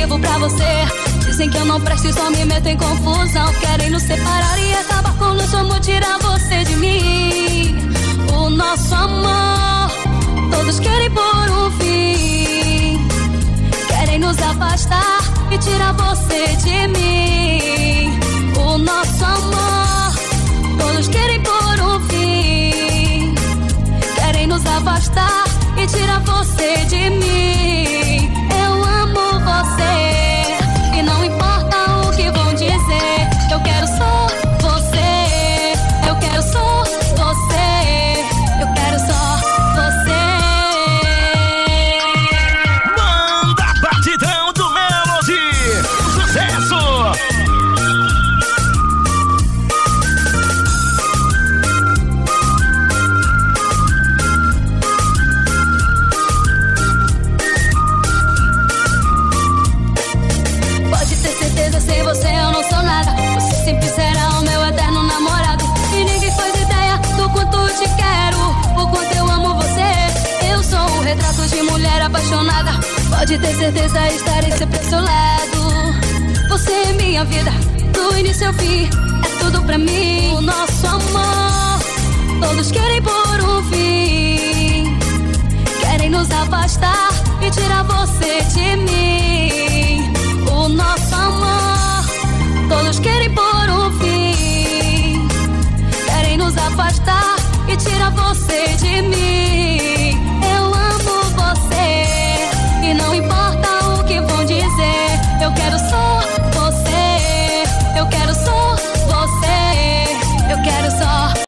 vivo pra você. Dizem que eu não presto e só me meto em confusão. Querem nos separar e acabar com o nosso amor, tirar você de mim. O nosso amor, todos querem por um fim. Querem nos afastar e tirar você de mim. O nosso amor, todos querem por um fim. Querem nos afastar e tirar você de mim. Eu amo você e não importa o que vão dizer. Eu quero só você. Eu quero só você. Eu quero só você. Manda batidão do Melody. Sucesso! Sem você eu não sou nada. Você sempre será o meu eterno namorado. E ninguém faz ideia do quanto eu te quero, o quanto eu amo você. Eu sou um retrato de mulher apaixonada. Pode ter certeza, estarei sempre ao seu lado. Você é minha vida, do início ao fim, é tudo pra mim. O nosso amor, todos querem por um fim. Querem nos afastar e tirar você de mim. O nosso amor, todos querem por um fim. Querem nos afastar e tirar você de